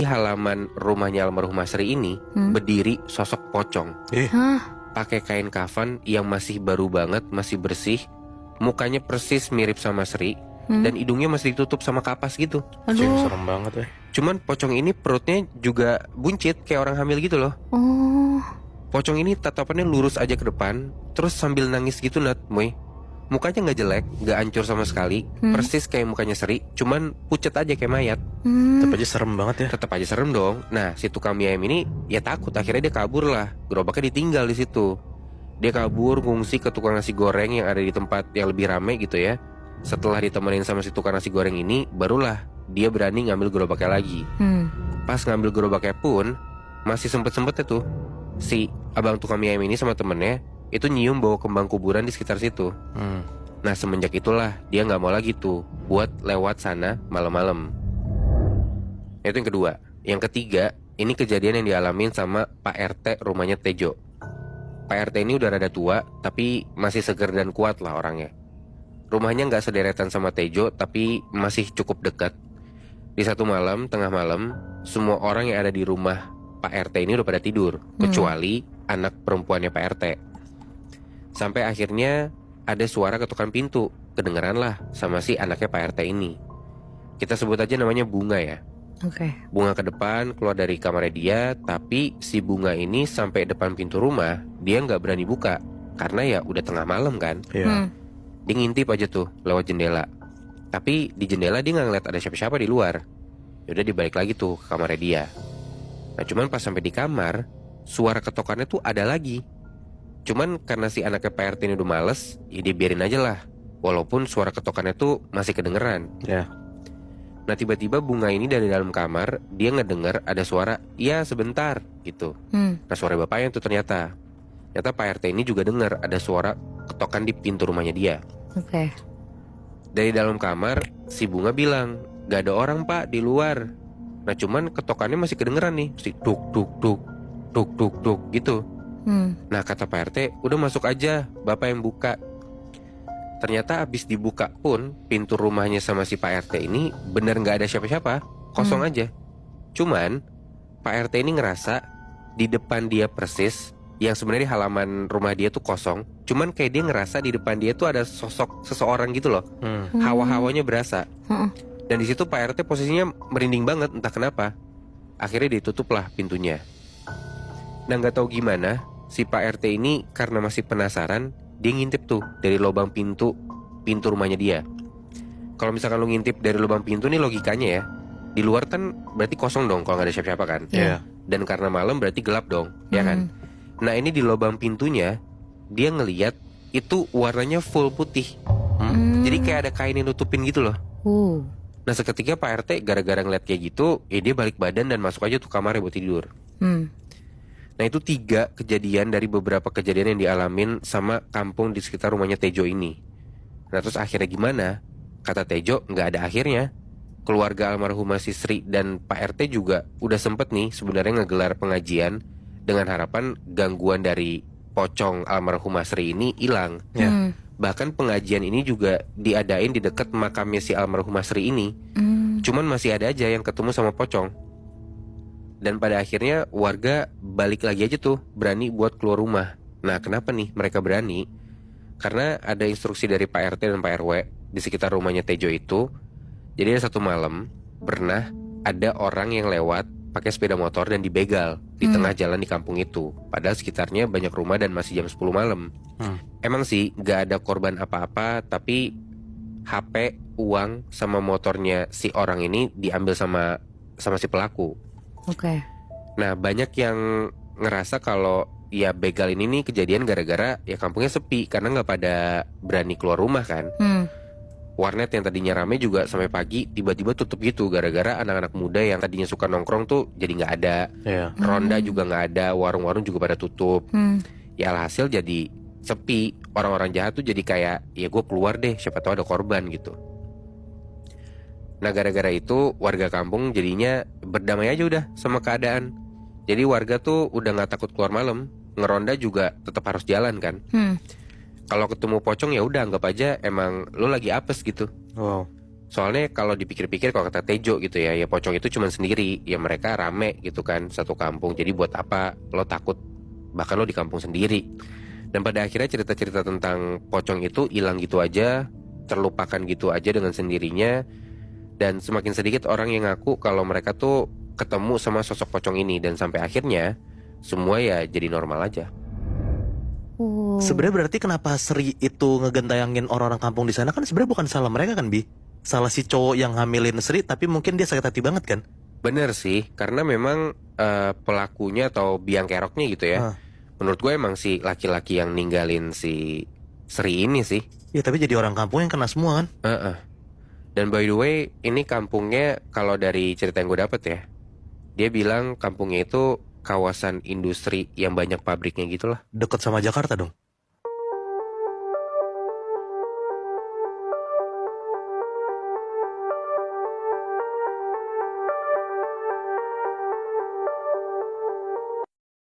Di halaman rumahnya almarhumah Sri ini berdiri sosok pocong. Pakai kain kafan yang masih baru banget, masih bersih. Mukanya persis mirip sama Sri. Dan hidungnya masih ditutup sama kapas gitu. Aduh. Serem banget ya. Cuman pocong ini perutnya juga buncit kayak orang hamil gitu loh. Oh. Pocong ini tatapannya lurus aja ke depan, terus sambil nangis gitu Nat, Moy. Mukanya nggak jelek, nggak hancur sama sekali, persis kayak mukanya Sri, cuman pucet aja kayak mayat. Tetep aja serem banget ya. Tetap aja serem dong. Nah, si tukang mie ayam ini ya takut, akhirnya dia kabur lah. Gerobaknya ditinggal di situ. Dia kabur ngungsi ke tukang nasi goreng yang ada di tempat yang lebih rame gitu ya. Setelah ditemenin sama si tukang nasi goreng ini, barulah dia berani ngambil gerobaknya lagi. Pas ngambil gerobaknya pun masih sempet-sempetnya tuh si abang tukang mie ayam ini sama temennya itu nyium bau kembang kuburan di sekitar situ. Nah, semenjak itulah dia nggak mau lagi tuh buat lewat sana malam-malam. Itu yang kedua. Yang ketiga, ini kejadian yang dialamin sama Pak RT rumahnya Tejo. Pak RT ini udah rada tua, tapi masih seger dan kuat lah orangnya. Rumahnya nggak sederetan sama Tejo, tapi masih cukup dekat. Di satu malam, tengah malam, semua orang yang ada di rumah Pak RT ini udah pada tidur, kecuali anak perempuannya Pak RT. Sampai akhirnya ada suara ketukan pintu, kedengeran lah sama si anaknya Pak RT ini. Kita sebut aja namanya Bunga ya. Oke. Bunga ke depan keluar dari kamarnya dia, tapi si Bunga ini sampai depan pintu rumah dia nggak berani buka karena ya udah tengah malam kan. Iya. Dia ngintip aja tuh lewat jendela. Tapi di jendela dia nggak ngeliat ada siapa-siapa di luar. Yaudah dibalik lagi tuh ke kamarnya dia. Nah, cuman pas sampai di kamar, suara ketokannya tuh ada lagi. Cuman karena si anaknya Pak RT ini udah males, ya dia biarin aja lah. Walaupun suara ketokannya tuh masih kedengeran. Ya. Nah, tiba-tiba Bunga ini dari dalam kamar, dia ngedenger ada suara, "Iya sebentar," gitu. Nah, suara bapaknya tuh ternyata Pak RT ini juga dengar ada suara ketokan di pintu rumahnya dia. Oke. Dari dalam kamar, si Bunga bilang, "Gak ada orang Pak di luar." Nah, cuman ketokannya masih kedengeran nih, mesti duk duk duk duk duk duk gitu. Nah, kata Pak RT, "Udah masuk aja, Bapak yang buka." Ternyata abis dibuka pun pintu rumahnya sama si Pak RT ini bener gak ada siapa-siapa, kosong aja. Cuman Pak RT ini ngerasa di depan dia persis, yang sebenarnya halaman rumah dia tuh kosong, cuman kayak dia ngerasa di depan dia tuh ada sosok seseorang gitu loh. Hawa-hawanya berasa. Dan di situ Pak RT posisinya merinding banget, entah kenapa. Akhirnya ditutuplah pintunya. Nah, nggak tahu gimana si Pak RT ini karena masih penasaran, dia ngintip tuh dari lubang pintu rumahnya dia. Kalau misalkan lu ngintip dari lubang pintu nih logikanya ya, di luar kan berarti kosong dong kalau nggak ada siapa-siapa kan. Iya. Dan karena malam berarti gelap dong, ya kan. Nah, ini di lubang pintunya dia ngeliat itu warnanya full putih. Jadi kayak ada kain yang nutupin gitu loh. Nah, seketika Pak RT gara-gara ngeliat kayak gitu, ya dia balik badan dan masuk aja tuh kamarnya buat tidur. Nah, itu 3 kejadian dari beberapa kejadian yang dialamin sama kampung di sekitar rumahnya Tejo ini. Nah, terus akhirnya gimana? Kata Tejo, nggak ada akhirnya. Keluarga almarhumah si Sri dan Pak RT juga udah sempet nih sebenarnya ngegelar pengajian dengan harapan gangguan dari pocong almarhumah Sri ini hilang. Bahkan pengajian ini juga diadain di dekat makamnya si almarhumah Sri ini. Cuman masih ada aja yang ketemu sama pocong. Dan pada akhirnya warga balik lagi aja tuh, berani buat keluar rumah. Nah, kenapa nih mereka berani? Karena ada instruksi dari Pak RT dan Pak RW di sekitar rumahnya Tejo itu. Jadi ada satu malam pernah ada orang yang lewat pakai sepeda motor dan dibegal di tengah jalan di kampung itu. Padahal sekitarnya banyak rumah dan masih jam 10 malam. Emang sih gak ada korban apa-apa, tapi HP, uang, sama motornya si orang ini diambil sama si pelaku. Oke. Nah, banyak yang ngerasa kalau ya begal ini nih kejadian gara-gara ya kampungnya sepi karena nggak pada berani keluar rumah kan. Warnet yang tadinya rame juga sampai pagi tiba-tiba tutup gitu gara-gara anak-anak muda yang tadinya suka nongkrong tuh jadi nggak ada. Ronda juga nggak ada, warung-warung juga pada tutup. Ya alhasil jadi sepi. Orang-orang jahat tuh jadi kayak ya gue keluar deh, siapa tahu ada korban gitu. Nah, gara-gara itu warga kampung jadinya berdamai aja udah sama keadaan. Jadi warga tuh udah gak takut keluar malam. Ngeronda juga tetap harus jalan kan. Kalau ketemu pocong ya udah anggap aja emang lo lagi apes gitu. Soalnya kalau dipikir-pikir kalau kata Tejo gitu ya pocong itu cuma sendiri. Ya mereka rame gitu kan satu kampung. Jadi buat apa lo takut bahkan lo di kampung sendiri. Dan pada akhirnya cerita-cerita tentang pocong itu hilang gitu aja, terlupakan gitu aja dengan sendirinya. Dan semakin sedikit orang yang ngaku kalau mereka tuh ketemu sama sosok pocong ini. Dan sampai akhirnya semua ya jadi normal aja. Sebenarnya berarti kenapa Sri itu ngegentayangin orang-orang kampung di sana kan sebenarnya bukan salah mereka kan, Bi? Salah si cowok yang hamilin Sri, tapi mungkin dia sakit hati banget kan? Bener sih, karena memang pelakunya atau biang keroknya gitu ya. Menurut gue emang si laki-laki yang ninggalin si Sri ini sih. Ya tapi jadi orang kampung yang kena semua kan? Dan by the way, ini kampungnya kalau dari cerita yang gue dapet ya, dia bilang kampungnya itu kawasan industri yang banyak pabriknya gitu lah. Deket sama Jakarta dong?